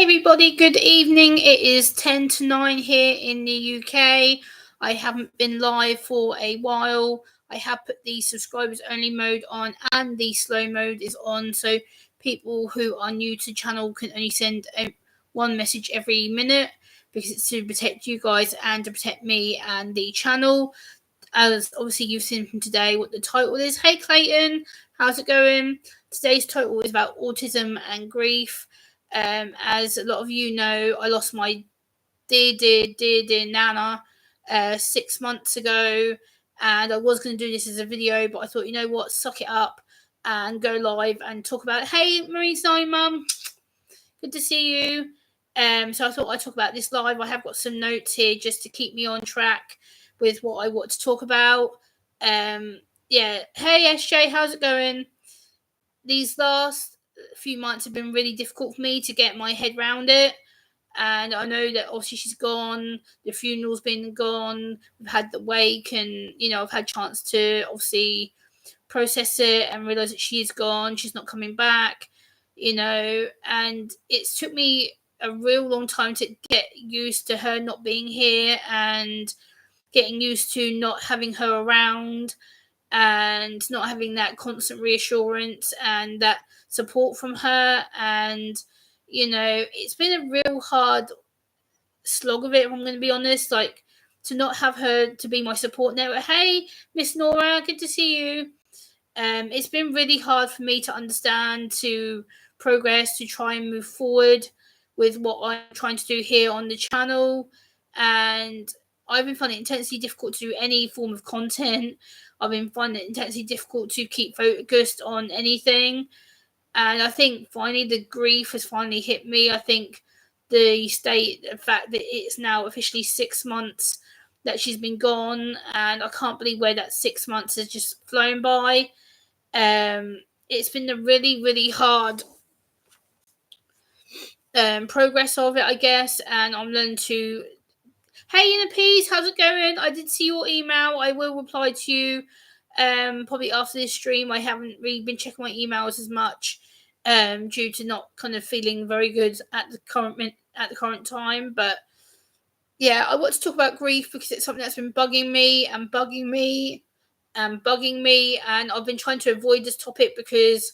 everybody, good evening. It is 10 to 9 here in the UK. I haven't been live for a while. I have put the subscribers only mode on and the slow mode is on, so people who are new to the channel can only send one message every minute because it's to protect you guys and to protect me and the channel. As obviously you've seen from today what the title is. Hey Clayton, how's it going? Today's title is about autism and grief. As a lot of you know, I lost my dear Nana 6 months ago, and I was going to do this as a video, but I thought, you know what, suck it up and go live and talk about it. Hey Marie's Nine Mum, good to see you. So I thought I'd talk about this live. I have got some notes here just to keep me on track with what I want to talk about. Yeah. Hey SJ, how's it going? These last few months have been really difficult for me to get my head around it. And I know that obviously she's gone, the funeral's been gone, we've had the wake, and I've had a chance to obviously process it and realise that she's gone, she's not coming back, and it's took me a real long time to get used to her not being here and getting used to not having her around and not having that constant reassurance and that support from her. And it's been a real hard slog of it, if I'm going to be honest, like to not have her to be my support network. Hey Miss Nora, good to see you. It's been really hard for me to understand, to progress, to try and move forward with what I'm trying to do here on the channel. And I've been finding it intensely difficult to do any form of content. I've been finding it intensely difficult to keep focused on anything. And I think finally the grief has finally hit me. I think the fact that it's now officially 6 months that she's been gone, and I can't believe where that 6 months has just flown by. It's been a really, really hard progress of it, I guess, and I'm learning to. Hey, Inner Peace, how's it going? I did see your email. I will reply to you probably after this stream. I haven't really been checking my emails as much due to not kind of feeling very good at the current time. But yeah, I want to talk about grief because it's something that's been bugging me, and I've been trying to avoid this topic because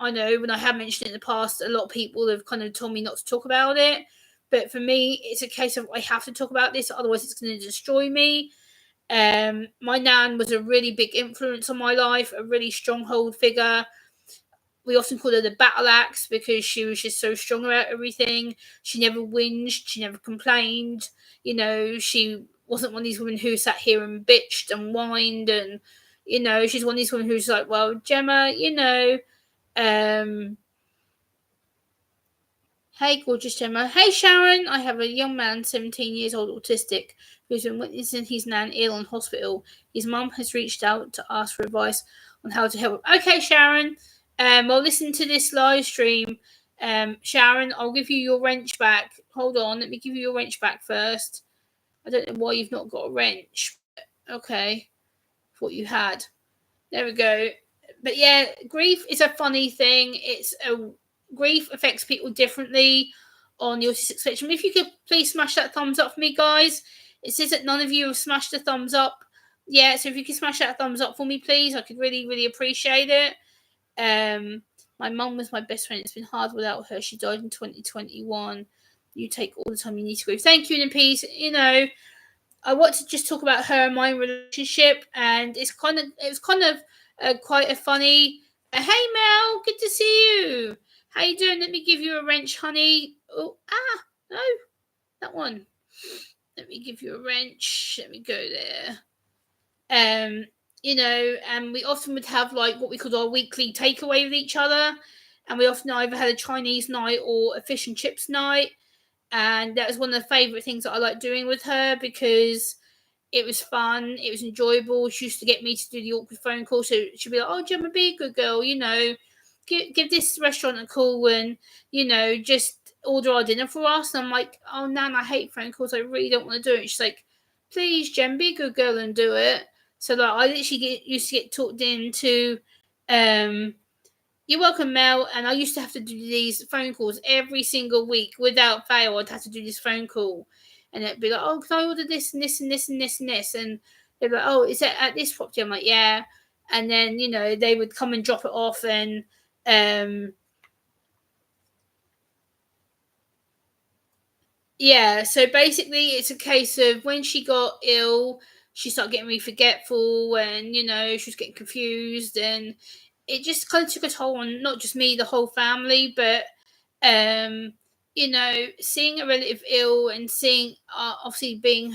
I know when I have mentioned it in the past, a lot of people have kind of told me not to talk about it. But for me, it's a case of I have to talk about this, otherwise it's going to destroy me. My nan was a really big influence on my life, a really stronghold figure. We often call her the battle axe because she was just so strong about everything. She never whinged, she never complained. She wasn't one of these women who sat here and bitched and whined, and she's one of these women who's like, well, Gemma, hey, gorgeous Gemma. Hey, Sharon. I have a young man, 17 years old, autistic, who's been witnessing his nan ill in hospital. His mum has reached out to ask for advice on how to help. Okay, Sharon. Well, listen to this live stream. Sharon, I'll give you your wrench back. Hold on. Let me give you your wrench back first. I don't know why you've not got a wrench. But okay. Thought you had. There we go. But yeah, grief is a funny thing. Grief affects people differently on the autistic spectrum. If you could please smash that thumbs up for me, guys. It says that none of you have smashed the thumbs up. Yeah, so if you could smash that thumbs up for me, please, I could really, really appreciate it. My mum was my best friend. It's been hard without her. She died in 2021. You take all the time you need to grieve. Thank you, in peace. I want to just talk about her and my relationship, and it was kind of quite a funny. Hey Mel, good to see you. How you doing? Let me give you a wrench, honey. Oh, no, that one. Let me give you a wrench. Let me go there. And we often would have like what we called our weekly takeaway with each other, and we often either had a Chinese night or a fish and chips night, and that was one of the favourite things that I liked doing with her because it was fun, it was enjoyable. She used to get me to do the awkward phone call, so she'd be like, "Oh, Gemma, be a good girl, give this restaurant a call and just order our dinner for us." And I'm like, "Oh, Nan, I hate phone calls. I really don't want to do it." She's like, "Please, Jem, be a good girl and do it." So like, I literally used to get talked into You're welcome, Mel. And I used to have to do these phone calls every single week without fail. I'd have to do this phone call, and it'd be like, "Oh, can I order this and this and this and this and this?" And they'd be like, "Oh, is it at this property?" I'm like, "Yeah." And then they would come and drop it off, and um, yeah. So basically, it's a case of when she got ill, she started getting really forgetful, and she was getting confused, and it just kind of took a toll on not just me, the whole family, but um, seeing a relative ill and seeing obviously being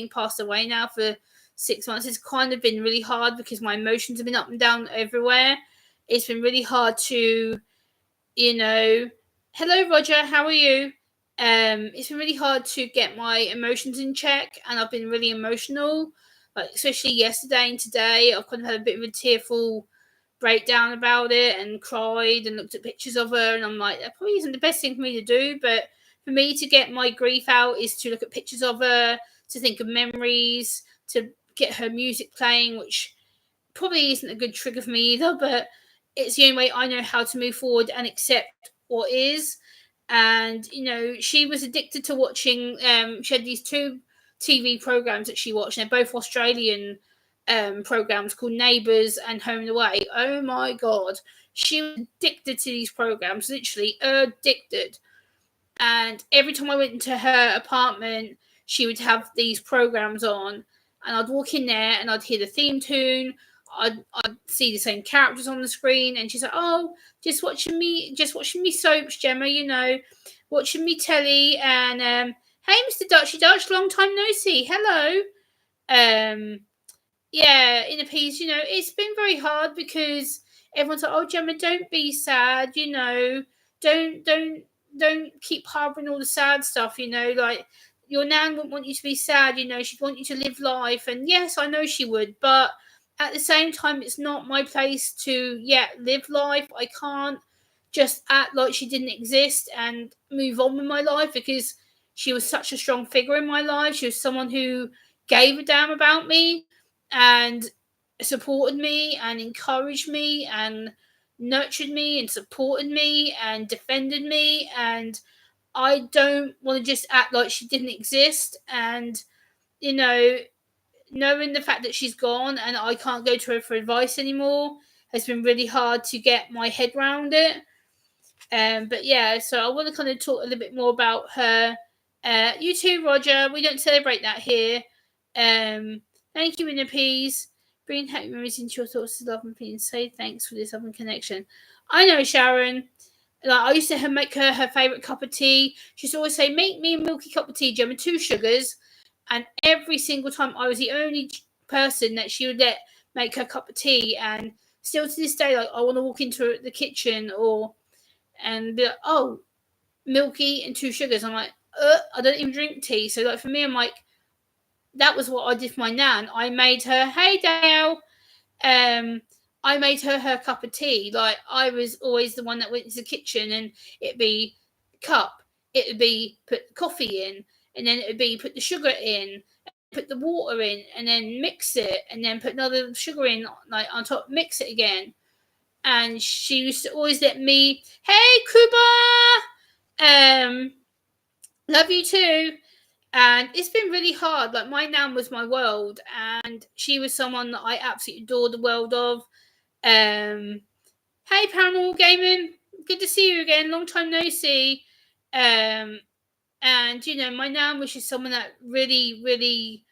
passed away now for 6 months, it's kind of been really hard because my emotions have been up and down everywhere. It's been really hard to you know, hello Roger, how are you? It's been really hard to get my emotions in check, and I've been really emotional, like especially yesterday and today. I've kind of had a bit of a tearful breakdown about it and cried and looked at pictures of her, and I'm like, that probably isn't the best thing for me to do, but for me to get my grief out is to look at pictures of her, to think of memories, to get her music playing, which probably isn't a good trigger for me either, but it's the only way I know how to move forward and accept what is. And she was addicted to watching. She had these two TV programs that she watched, and they're both Australian programs called Neighbours and Home and Away. Oh my god, she was addicted to these programs, literally addicted. And every time I went into her apartment, she would have these programs on, and I'd walk in there and I'd hear the theme tune. I'd see the same characters on the screen, and she's like, "Oh, just watching me soaps, Gemma. Watching me telly." And hey, Mr. Dutchy Dutch, long time no see. Hello. Um, yeah, in a piece, it's been very hard because everyone's like, "Oh, Gemma, don't be sad. Don't don't don't keep harboring all the sad stuff. Like your nan wouldn't want you to be sad. She'd want you to live life." And yes, I know she would, but at the same time, it's not my place to live life. I can't just act like she didn't exist and move on with my life because she was such a strong figure in my life. She was someone who gave a damn about me and supported me and encouraged me and nurtured me and supported me and defended me, and I don't want to just act like she didn't exist. And you know knowing the fact that she's gone and I can't go to her for advice anymore has been really hard to get my head around it. But yeah, so I want to kind of talk a little bit more about her. You too, Roger. We don't celebrate that here. Thank you, Inner Peas. Bring happy memories into your thoughts to love and feelings. Say thanks for this love and connection. I know, Sharon. Like I used to make her favourite cup of tea. She used to always say, "Make me a milky cup of tea, Gemma, 2 sugars." And every single time, I was the only person that she would let make her cup of tea. And still to this day, like I want to walk into the kitchen and be like, "Oh, milky and 2 sugars." I'm like, I don't even drink tea. So like for me, I'm like, that was what I did for my nan. I made her, hey Dale, I made her cup of tea. Like I was always the one that went into the kitchen, and it'd be cup, it would be put coffee in, and then it would be put the sugar in, put the water in, and then mix it, and then put another sugar in, like on top, mix it again. And she used to always let me, hey Kuba, love you too. And it's been really hard. Like my nan was my world, and she was someone that I absolutely adored the world of. Hey Paranormal Gaming, good to see you again. Long time no see. And my nan was just someone that really, really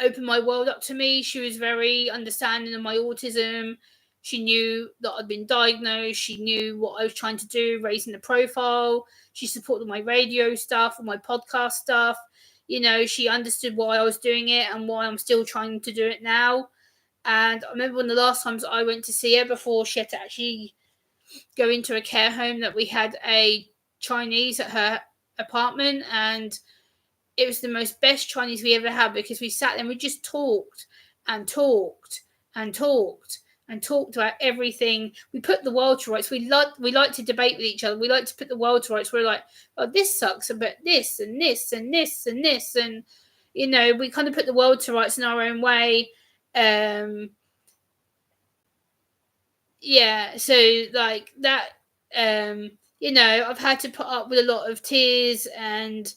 opened my world up to me. She was very understanding of my autism. She knew that I'd been diagnosed. She knew what I was trying to do, raising the profile. She supported my radio stuff and my podcast stuff. She understood why I was doing it and why I'm still trying to do it now. And I remember one of the last times I went to see her before she had to actually go into a care home, that we had a Chinese at her apartment, and it was the most best Chinese we ever had because we sat there and we just talked and talked and talked and talked about everything. We put the world to rights. We like to debate with each other. We like to put the world to rights. We're like, oh, this sucks, but this and this and this and this, and we kind of put the world to rights in our own way. yeah, so like that, I've had to put up with a lot of tears and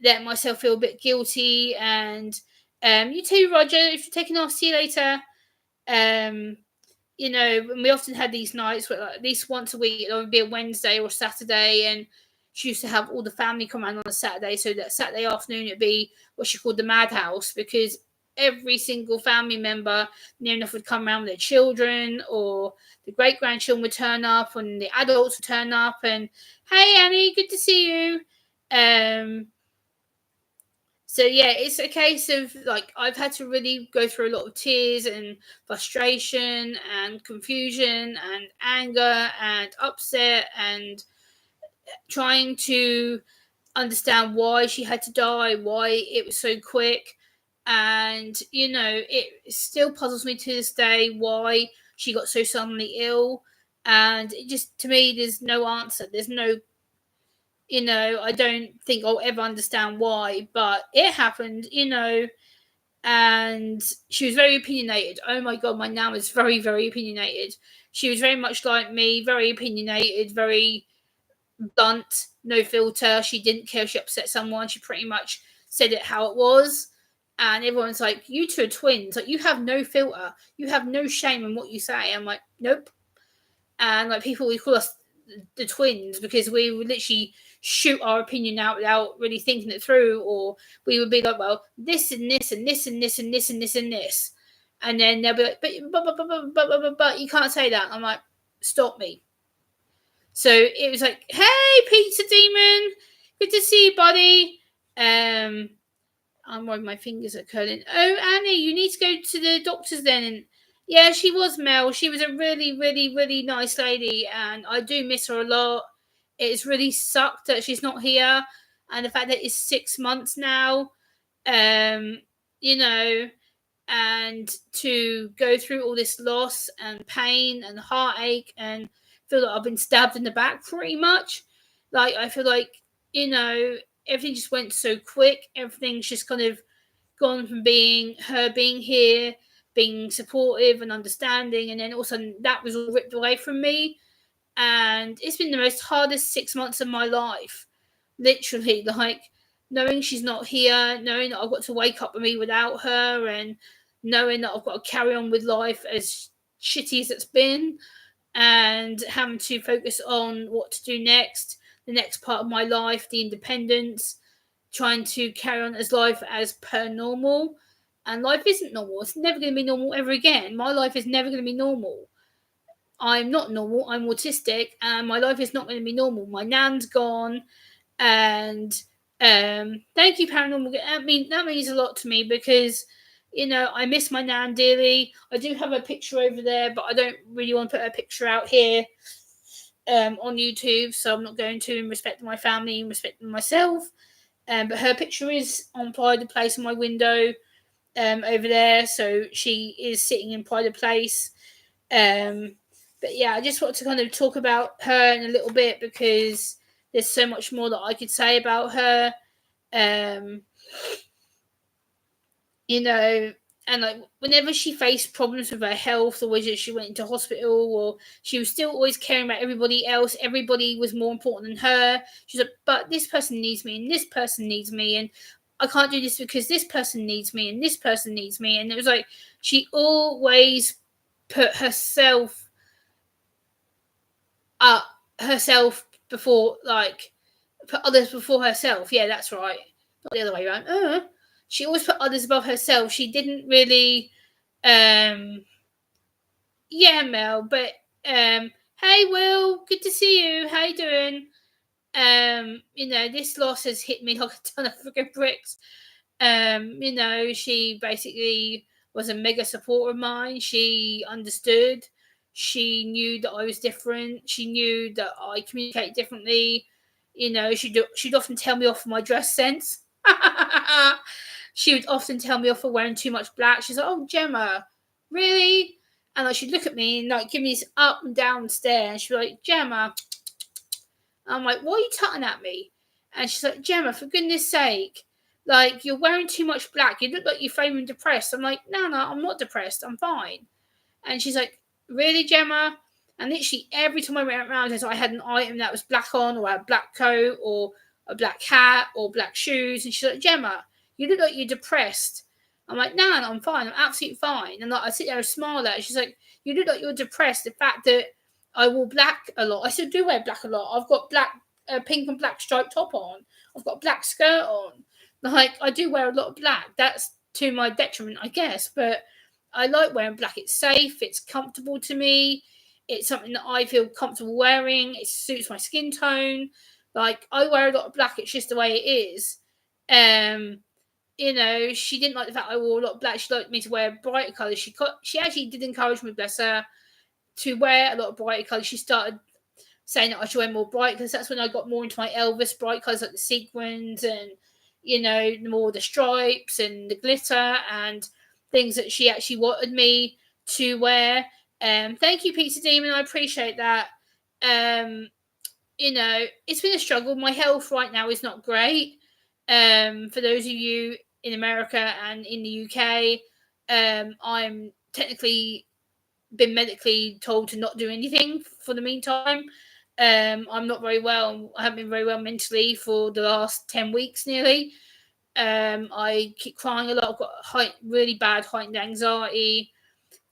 let myself feel a bit guilty. And you too, Roger, if you're taking off, see you later. um and we often had these nights where, like, at least once a week, it would be a Wednesday or Saturday, and she used to have all the family come around on a Saturday. So that Saturday afternoon, it'd be what she called the madhouse, because every single family member near enough would come around with their children, or the great grandchildren would turn up, and the adults would turn up, and hey, Annie, good to see you. Um, so yeah, it's a case of, like, I've had to really go through a lot of tears and frustration and confusion and anger and upset, and trying to understand why she had to die, why it was so quick. And it still puzzles me to this day why she got so suddenly ill. And it just, to me, there's no answer. There's no, I don't think I'll ever understand why, but it happened. And she was very opinionated. Oh my god, my nan was very, very opinionated. She was very much like me, very opinionated, very blunt, no filter. She didn't care if she upset someone. She pretty much said it how it was. And everyone's like, you two are twins. Like, you have no filter. You have no shame in what you say. I'm like, nope. And like, people would call us the twins because we would literally shoot our opinion out without really thinking it through, or we would be like, well, this and this and this and this and this and this and this, and then they'll be like, but you can't say that. I'm like, stop me. So it was like, hey, pizza demon, good to see you, buddy. I'm worried my fingers are curling. Oh, Annie, you need to go to the doctors then. And yeah, she was, Mel. She was a really, really, really nice lady, and I do miss her a lot. It's really sucked that she's not here, and the fact that it's 6 months now. Um, you know, and to go through all this loss and pain and heartache, and feel like I've been stabbed in the back pretty much. Like, I feel like, everything just went so quick. Everything's just kind of gone from being her being here, being supportive and understanding, and then all of a sudden that was all ripped away from me. And it's been the most hardest 6 months of my life. Literally, like, knowing she's not here, knowing that I've got to wake up with me without her, and knowing that I've got to carry on with life as shitty as it's been, and having to focus on what to do next, the next part of my life, the independence, trying to carry on as life as per normal. And life isn't normal. It's never going to be normal ever again. My life is never going to be normal. I'm not normal. I'm autistic, and my life is not going to be normal. My nan's gone, and thank you, paranormal. I mean, that means a lot to me because I miss my nan dearly. I do have a picture over there, but I don't really want to put a picture out here on YouTube, so I'm not going to, in respect of my family, in respect of myself. But her picture is on pride of place on my window over there, so she is sitting in pride of place. But yeah, I just want to kind of talk about her in a little bit because there's so much more that I could say about her. Um, and like, whenever she faced problems with her health, or whether she went into hospital, or she was still always caring about everybody else. Everybody was more important than her. She's like, but this person needs me, and this person needs me, and I can't do this because this person needs me, and this person needs me. And it was like, she always put herself before, like, put others before herself. Yeah, that's right. Not the other way around. She always put others above herself. She didn't really, yeah, Mel. But hey, Will, good to see you. How you doing? This loss has hit me like a ton of freaking bricks. She basically was a mega supporter of mine. She understood. She knew that I was different. She knew that I communicate differently. She'd often tell me off for my dress sense. She would often tell me off for wearing too much black. She's like, "Oh, Gemma, really?" And like, she'd look at me and like give me this up and down stare, and she'd be like, "Gemma." I'm like, "Why are you tutting at me?" And she's like, "Gemma, for goodness sake, like, you're wearing too much black. You look like you're feeling depressed." I'm like, "No, I'm not depressed. I'm fine." And she's like, "Really, Gemma?" And literally every time I went around, I had an item that was black on, or a black coat, or a black hat, or black shoes. And she's like, Gemma, you look like you're depressed. I'm like, no, I'm fine. I'm absolutely fine. And like, I sit there and smile at her. She's like, you look like you're depressed. The fact that I wore black a lot. I still do wear black a lot. I've got black, pink and black striped top on. I've got a black skirt on. Like, I do wear a lot of black. That's to my detriment, I guess. But I like wearing black. It's safe. It's comfortable to me. It's something that I feel comfortable wearing. It suits my skin tone. Like, I wear a lot of black. It's just the way it is. She didn't like the fact I wore a lot of black. She liked me to wear brighter colours. She actually did encourage me, bless her, to wear a lot of brighter colours. She started saying that I should wear more bright, because that's when I got more into my Elvis bright colours, like the sequins and, more the stripes and the glitter and things that she actually wanted me to wear. Thank you, Pizza Demon. I appreciate that. It's been a struggle. My health right now is not great. For those of you in America and in the UK, I'm technically been medically told to not do anything for the meantime. I'm not very well. I haven't been very well mentally for the last 10 weeks nearly. I keep crying a lot. I've got really bad heightened anxiety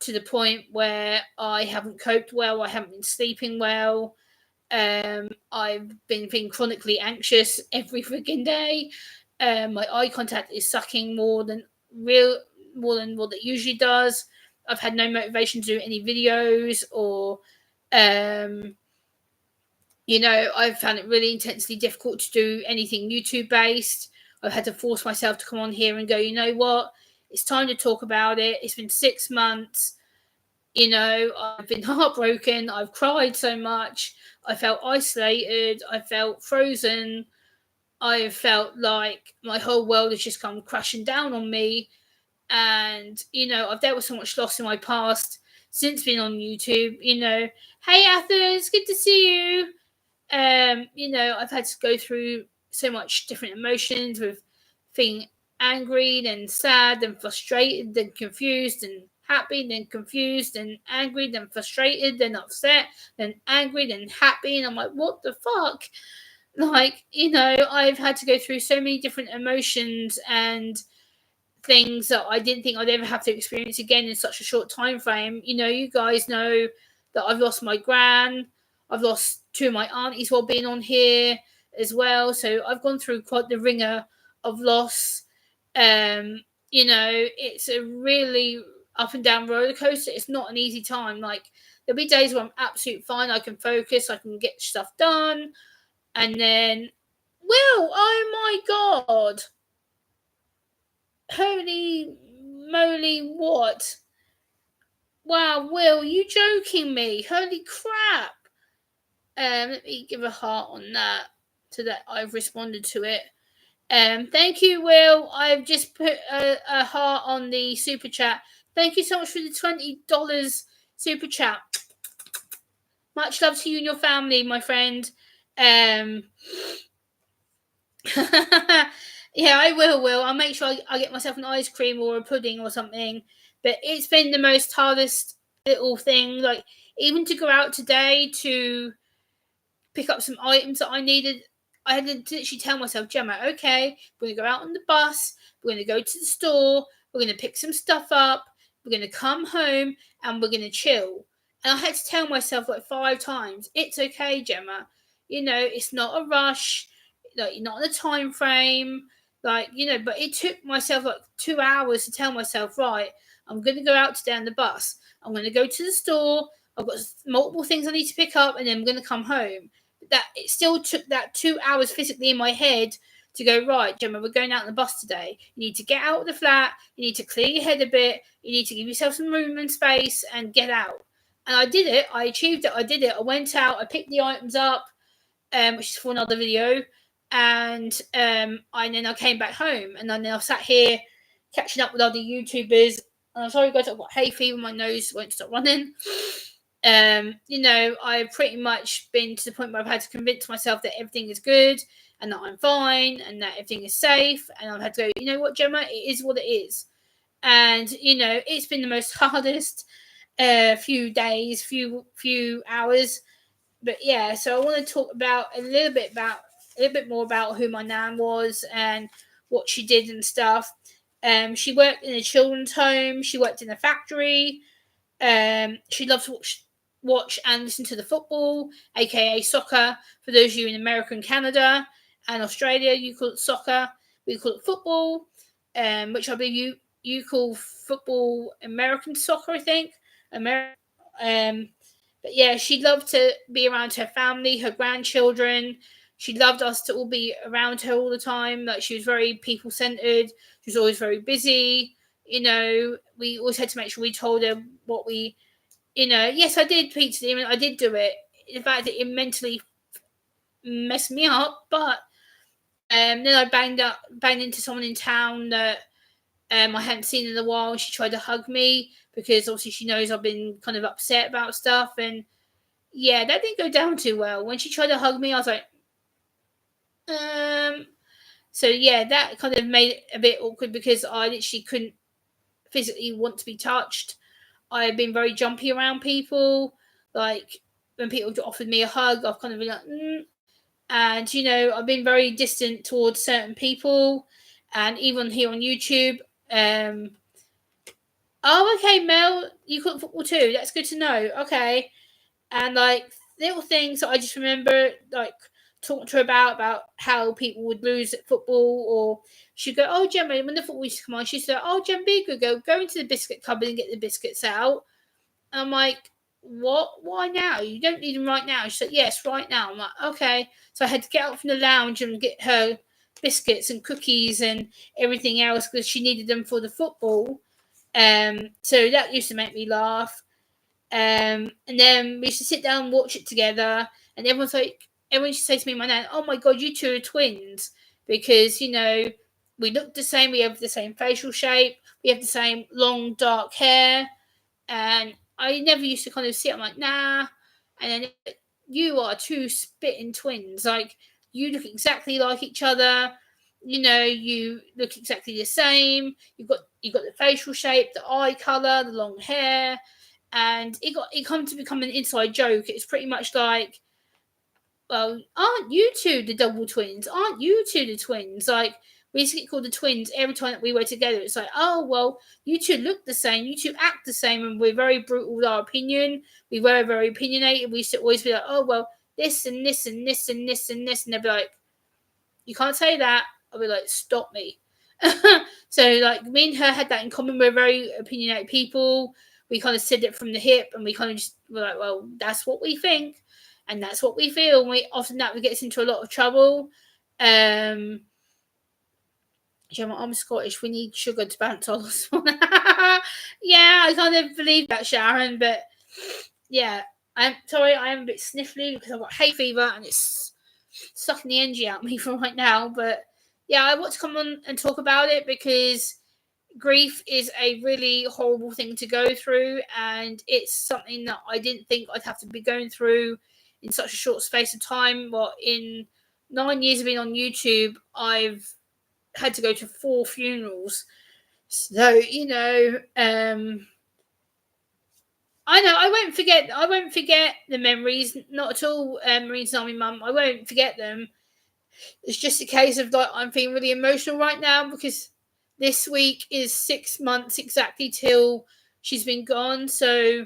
to the point where I haven't coped well. I haven't been sleeping well. I've been feeling chronically anxious every freaking day. My eye contact is sucking more than what it usually does. I've had no motivation to do any videos, or I've found it really intensely difficult to do anything YouTube based. I've had to force myself to come on here and go, you know what? It's time to talk about it. It's been 6 months. I've been heartbroken. I've cried so much. I felt isolated. I felt frozen. I felt like my whole world has just come crashing down on me. And, I've dealt with so much loss in my past since being on YouTube. Hey, Athens, good to see you. I've had to go through so much different emotions, with feeling angry, then sad, then frustrated, then confused, and happy, then confused, then angry, then frustrated, then upset, then angry, then happy. And I'm like, what the fuck? Like, I've had to go through so many different emotions and things that I didn't think I'd ever have to experience again in such a short time frame. You guys know that I've lost my gran. I've lost 2 of my aunties while being on here as well. So I've gone through quite the ringer of loss. It's a really up and down roller coaster. It's not an easy time. Like, there'll be days where I'm absolutely fine. I can focus. I can get stuff done. And then, Will, oh my God. Holy moly, what? Wow, Will, you joking me? Holy crap. Let me give a heart on that, so that I've responded to it. Thank you, Will. I've just put a heart on the super chat. Thank you so much for the $20 super chat. Much love to you and your family, my friend. Yeah, I will. I'll make sure I get myself an ice cream or a pudding or something. But it's been the most hardest little thing. Like, even to go out today to pick up some items that I needed, I had to literally tell myself, Gemma, okay, we're going to go out on the bus. We're going to go to the store. We're going to pick some stuff up. We're going to come home and we're going to chill. And I had to tell myself like 5 times, it's okay, Gemma. It's not a rush. Like, you're not on a time frame. Like, but it took myself like 2 hours to tell myself, right, I'm going to go out today on the bus. I'm going to go to the store. I've got multiple things I need to pick up, and then I'm going to come home. But that it still took that 2 hours physically in my head to go, right, Gemma, we're going out on the bus today. You need to get out of the flat. You need to clear your head a bit. You need to give yourself some room and space and get out. And I did it. I achieved it. I did it. I went out. I picked the items up, which is for another video. And then I came back home, and then I sat here catching up with other YouTubers. And I'm sorry, guys, I've got hay fever. My nose won't stop running. I've pretty much been to the point where I've had to convince myself that everything is good and that I'm fine and that everything is safe. And I've had to go, you know what, Gemma, it is what it is. And, it's been the most hardest few days, few hours. But yeah, so I want to talk about a little bit more about who my nan was and what she did and stuff. She worked in a children's home. She worked in a factory. She loves to watch and listen to the football, aka soccer. For those of you in America and Canada and Australia, you call it soccer. We call it football, which I believe you call football American soccer, I think. Um, but yeah, she loved to be around her family, her grandchildren. She loved us to all be around her all the time. Like she was very people centered. She was always very busy. We always had to make sure we told her what we, yes, I did pizza. I did do it. In fact, it mentally messed me up. But then I banged into someone in town that I hadn't seen in a while. She tried to hug me because obviously she knows I've been kind of upset about stuff. And yeah, that didn't go down too well. When she tried to hug me, I was like, So yeah, that kind of made it a bit awkward because I literally couldn't physically want to be touched. I've been very jumpy around people. Like when people offered me a hug, I've kind of been like, and I've been very distant towards certain people, and even here on YouTube. Oh, okay, Mel, you cook football too. That's good to know. Okay, and like little things that I just remember, like talking to her about how people would lose at football, or she'd go, "Oh, Gemma, when the football used to come on, she'd say, oh, Gemma, be good, go into the biscuit cupboard and get the biscuits out." And I'm like, "What? Why now? You don't need them right now." She said, "Yes, right now." I'm like, "Okay." So I had to get out from the lounge and get her biscuits and cookies and everything else because she needed them for the football. So that used to make me laugh. And then we used to sit down and watch it together, and everyone used to say to me, my nan, "Oh my god, you two are twins," because we look the same, we have the same facial shape, we have the same long dark hair, and I never used to kind of see it. I'm like, nah, and then you are two spitting twins, like you look exactly like each other. You look exactly the same. You got the facial shape, the eye color, the long hair, and it come to become an inside joke. It's pretty much like, well, aren't you two the double twins? Aren't you two the twins? Like we used to get called the twins every time that we were together. It's like, oh well, you two look the same, you two act the same, and we're very brutal with our opinion. We were very opinionated. We used to always be like, oh well, this and this and this and this and this, and they'd be like, you can't say that. I'll be like, stop me. So like me and her had that in common. We're very opinionated people. We kind of said it from the hip, and we kind of just were like, well, that's what we think, and that's what we feel. And we often that we get us into a lot of trouble. I'm Scottish. We need sugar to bounce on us. Yeah, I kind of believe that, Sharon. But yeah, I'm sorry, I am a bit sniffly because I've got hay fever and it's sucking the energy out of me for right now. But yeah, I want to come on and talk about it because grief is a really horrible thing to go through, and it's something that I didn't think I'd have to be going through in such a short space of time. But in 9 years of being on YouTube, I've had to go to 4 funerals. So, I know I won't forget the memories, not at all, Marine Army Mum. I won't forget them. It's just a case of like I'm feeling really emotional right now because this week is 6 months exactly till she's been gone. So,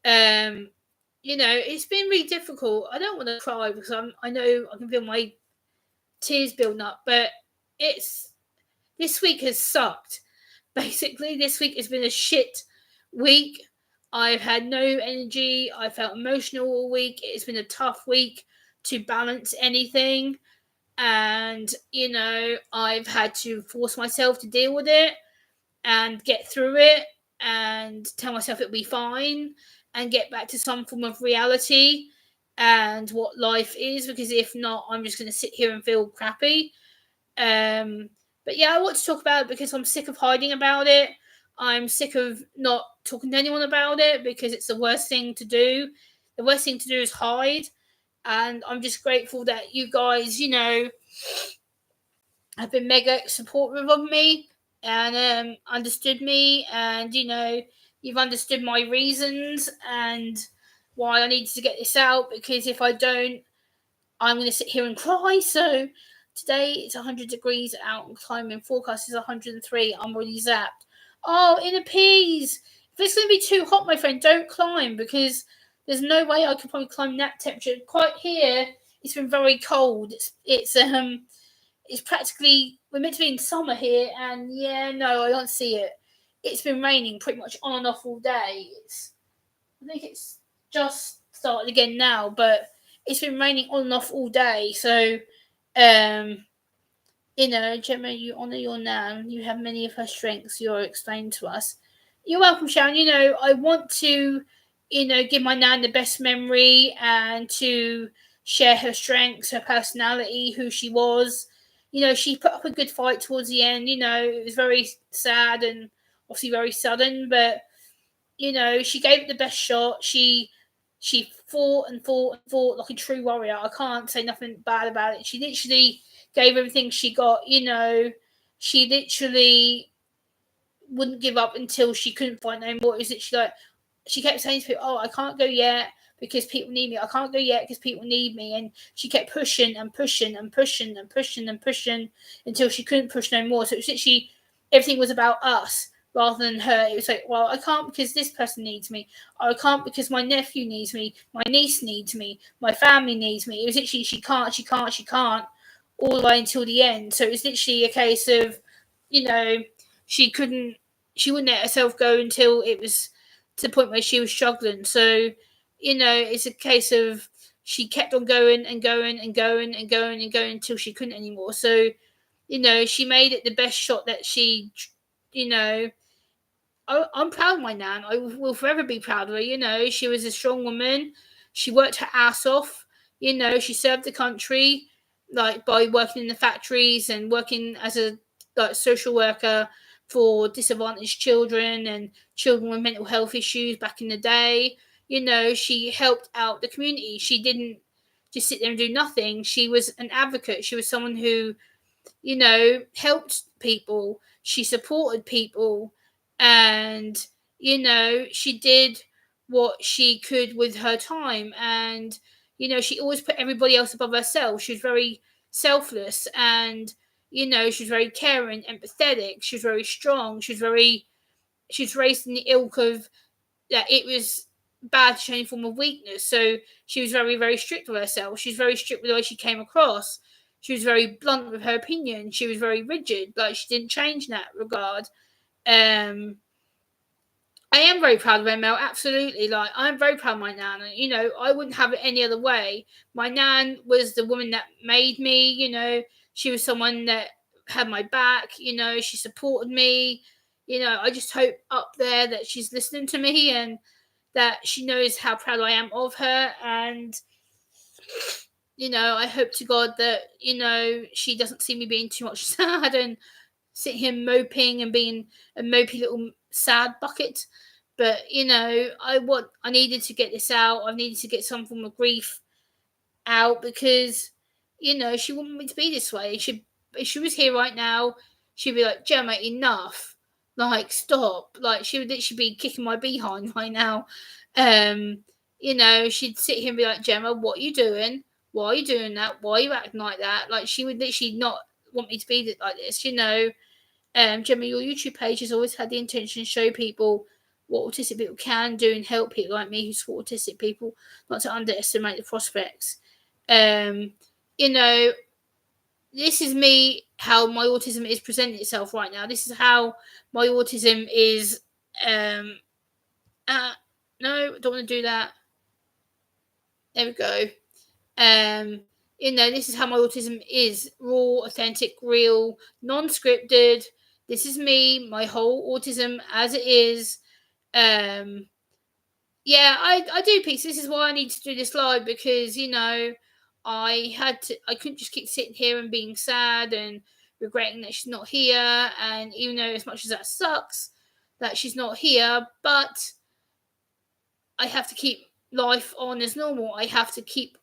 it's been really difficult. I don't want to cry because I know I can feel my tears building up, but it's this week has sucked. Basically, this week has been a shit week. I've had no energy. I felt emotional all week. It's been a tough week to balance anything. And, I've had to force myself to deal with it and get through it and tell myself it'll be fine and get back to some form of reality and what life is, because if not, I'm just going to sit here and feel crappy. But yeah, I want to talk about it because I'm sick of hiding about it. I'm sick of not talking to anyone about it because it's the worst thing to do. The worst thing to do is hide. And I'm just grateful that you guys, have been mega supportive of me and understood me and, you've understood my reasons and why I need to get this out, because if I don't, I'm going to sit here and cry. So today it's 100 degrees out and climbing. Forecast is 103. I'm already zapped. Oh, in a peas. If it's going to be too hot, my friend, don't climb, because there's no way I could probably climb that temperature. Quite here, it's been very cold. It's practically, we're meant to be in summer here, and yeah, no, I don't see it. It's been raining pretty much on and off all day. I think it's just started again now, but it's been raining on and off all day. So, um, Gemma, you honour your Nan. You have many of her strengths. You're explained to us. You're welcome, Sharon. I want to, give my Nan the best memory and to share her strengths, her personality, who she was. She put up a good fight towards the end. It was very sad and obviously very sudden, but she gave it the best shot. She fought and fought and fought like a true warrior. I can't say nothing bad about it. She literally gave everything she got. She literally wouldn't give up until she couldn't fight no more. It was literally like she kept saying to people, "Oh, I can't go yet because people need me. I can't go yet because people need me." And she kept pushing and pushing and pushing and pushing and pushing until she couldn't push no more. So it was literally everything was about us rather than her. It was like, well, I can't because this person needs me. I can't because my nephew needs me. My niece needs me. My family needs me. It was literally she can't, she can't, she can't, all the way until the end. So it was literally a case of, you know, she couldn't, she wouldn't let herself go until it was to the point where she was struggling. So, it's a case of she kept on going and going and going and going and going until she couldn't anymore. So, she made it the best shot that she, you know, I'm proud of my Nan. I will forever be proud of her. She was a strong woman. She worked her ass off. She served the country, like by working in the factories and working as a social worker for disadvantaged children and children with mental health issues back in the day. She helped out the community. She didn't just sit there and do nothing. She was an advocate. She was someone who helped people. She supported people, and she did what she could with her time. And she always put everybody else above herself. She was very selfless, and she was very caring, empathetic. She was very strong. She was raised in the ilk of that it was bad to show any form of weakness. So she was very, very strict with herself. She was very strict with the way she came across. She was very blunt with her opinion. She was very rigid. Like, she didn't change in that regard. I am very proud of Mel, absolutely. Like, I'm very proud of my Nan. I wouldn't have it any other way. My Nan was the woman that made me. She was someone that had my back. She supported me. I just hope up there that she's listening to me and that she knows how proud I am of her. And I hope to God that she doesn't see me being too much sad and sitting here moping and being a mopey little sad bucket. But I needed to get this out. I needed to get some form of grief out because she wouldn't want me to be this way. If she was here right now, she'd be like, Gemma, enough. Like, stop. Like, she would literally be kicking my behind right now. She'd sit here and be like, Gemma, what are you doing? Why are you doing that? Why are you acting like that? Like, she would literally not want me to be like this. Gemma, your YouTube page has always had the intention to show people what autistic people can do and help people like me who support autistic people, not to underestimate the prospects. This is me, how my autism is presenting itself right now. This is how my autism is. No, I don't want to do that. There we go. This is how my autism is: raw, authentic, real, non-scripted. This is me, my whole autism as it is. Yeah, I do peace. This is why I need to do this live, because I couldn't just keep sitting here and being sad and regretting that she's not here. And even though, as much as that sucks that she's not here, but I have to keep life on as normal. I have to keep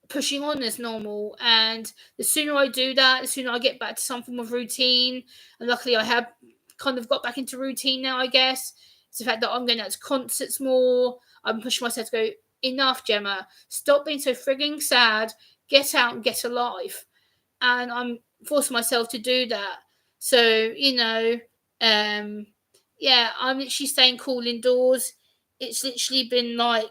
pushing on as normal, and the sooner I do that, the sooner I get back to some form of routine. And luckily I have kind of got back into routine now, I guess. It's the fact that I'm going out to concerts more. I'm pushing myself to go, enough, Gemma. Stop being so frigging sad. Get out and get a life. And I'm forcing myself to do that. So, yeah, I'm literally staying cool indoors. It's literally been like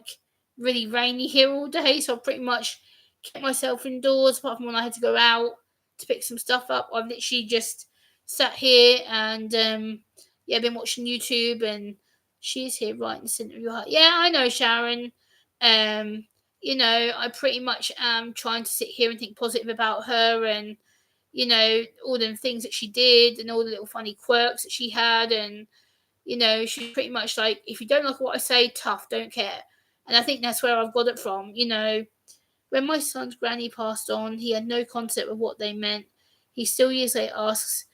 really rainy here all day, so I've pretty much kept myself indoors apart from when I had to go out to pick some stuff up. I've literally just sat here and yeah, been watching YouTube, and she's here right in the center of your heart. Yeah, I know, Sharon. Um, I pretty much am trying to sit here and think positive about her, and all the things that she did and all the little funny quirks that she had. And she's pretty much like, if you don't like what I say, tough, don't care. And I think that's where I've got it from. When my son's granny passed on, he had no concept of what they meant. He still years later asks,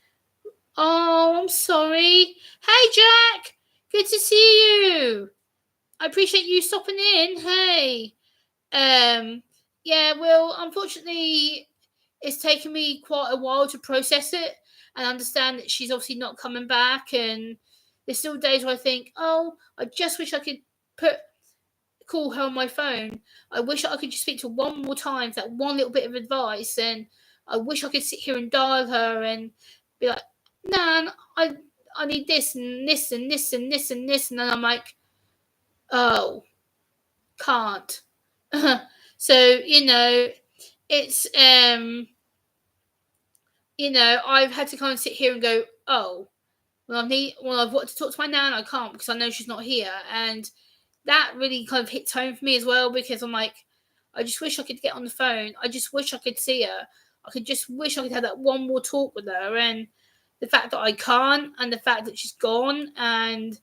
"Oh, I'm sorry. Hey, Jack, good to see you. I appreciate you stopping in. Hey." Yeah, well, unfortunately, it's taken me quite a while to process it and understand that she's obviously not coming back. And there's still days where I think, oh, I just wish I could call her on my phone. I wish I could just speak to her one more time for that one little bit of advice. And I wish I could sit here and dial her and be like, Nan, I need this and this and this and this and this. And then I'm like, oh, can't. So, it's I've had to kind of sit here and go, oh, when I've wanted to talk to my nan, I can't because I know she's not here. And that really kind of hits home for me as well, because I'm like, I just wish I could get on the phone. I just wish I could see her. I could just wish I could have that one more talk with her. And the fact that I can't, and the fact that she's gone, and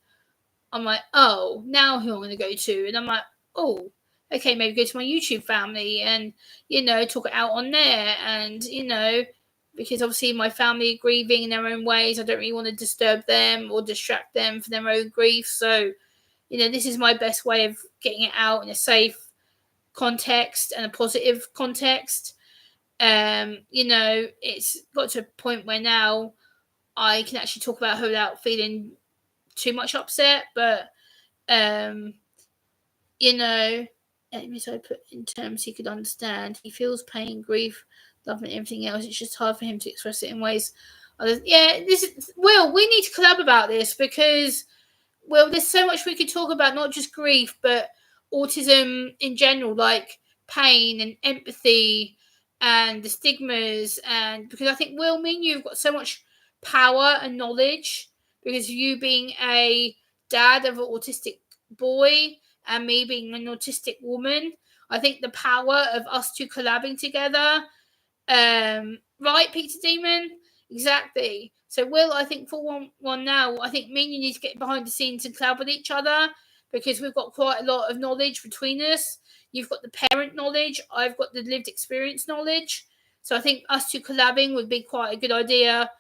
I'm like, oh, now who I'm going to go to? And I'm like, oh, okay, maybe go to my YouTube family and, talk it out on there. And, because obviously my family are grieving in their own ways. I don't really want to disturb them or distract them from their own grief. So, this is my best way of getting it out in a safe context and a positive context. It's got to a point where now I can actually talk about her without feeling too much upset. But so I put in terms he could understand. He feels pain, grief, love, and everything else. It's just hard for him to express it in ways others. Yeah, we need to collab about this, because there's so much we could talk about, not just grief, but autism in general, like pain and empathy and the stigmas. And because I think, me and you've got so much power and knowledge, because you being a dad of an autistic boy and me being an autistic woman, I think the power of us two collabing together, right, Pizza Demon? Exactly. So, I think for one now, I think me and you need to get behind the scenes and collab with each other, because we've got quite a lot of knowledge between us. You've got the parent knowledge, I've got the lived experience knowledge. So I think us two collabing would be quite a good idea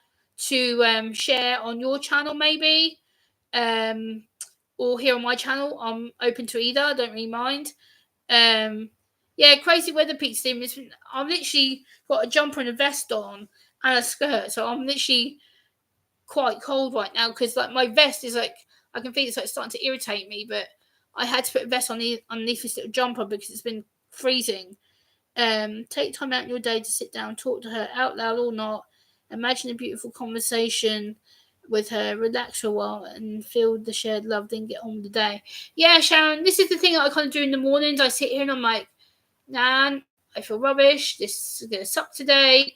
to share on your channel, maybe, or here on my channel. I'm open to either. I don't really mind. Yeah, crazy weather, Pizza Demon. I've literally got a jumper and a vest on and a skirt, so I'm literally quite cold right now, because like my vest is like, I can feel it's like starting to irritate me, but I had to put a vest on underneath this little jumper because it's been freezing. Take time out in your day to sit down, talk to her out loud or not. Imagine a beautiful conversation with her, relax for a while and feel the shared love, then get on with the day. Yeah, Sharon, this is the thing that I kind of do in the mornings. I sit here and I'm like, Nan, I feel rubbish. This is going to suck today.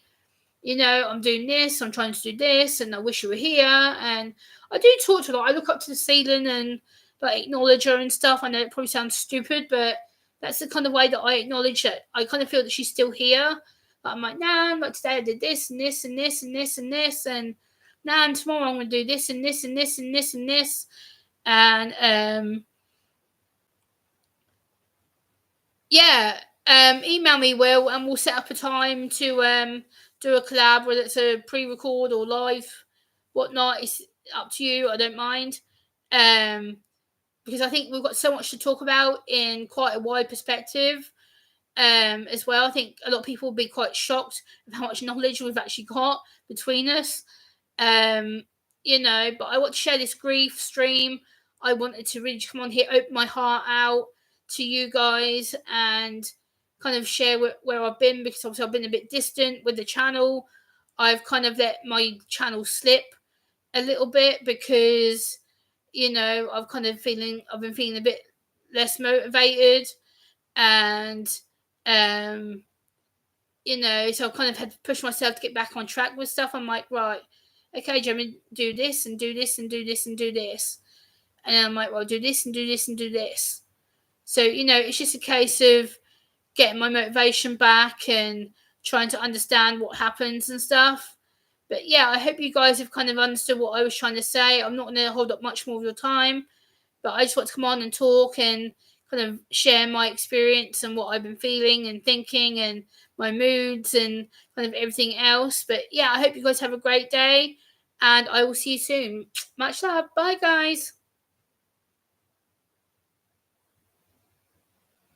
I'm doing this, I'm trying to do this, and I wish you were here. And I do talk to her. I look up to the ceiling and like acknowledge her and stuff. I know it probably sounds stupid, but that's the kind of way that I acknowledge that. I kind of feel that she's still here. But I'm like, Nan, like today I did this and this and this and this and this, and Nan, tomorrow I'm going to do this and this and this and this and this. And yeah, email me, Will, and we'll set up a time to do a collab, whether it's a pre-record or live, whatnot. It's up to you. I don't mind, because I think we've got so much to talk about in quite a wide perspective. As well, I think a lot of people will be quite shocked of how much knowledge we've actually got between us. But I want to share this grief stream. I wanted to really come on here, open my heart out to you guys, and kind of share where I've been, because obviously I've been a bit distant with the channel. I've kind of let my channel slip a little bit because, I've been feeling a bit less motivated, and so I kind of had to push myself to get back on track with stuff. I'm like, right, okay, Jeremy, do this and do this and do this and do this. And then I'm like, well, do this and do this and do this. So, it's just a case of getting my motivation back and trying to understand what happens and stuff. But yeah, I hope you guys have kind of understood what I was trying to say. I'm not going to hold up much more of your time, but I just want to come on and talk and kind of share my experience and what I've been feeling and thinking and my moods and kind of everything else. But yeah, I hope you guys have a great day, and I will see you soon. Much love. Bye, guys.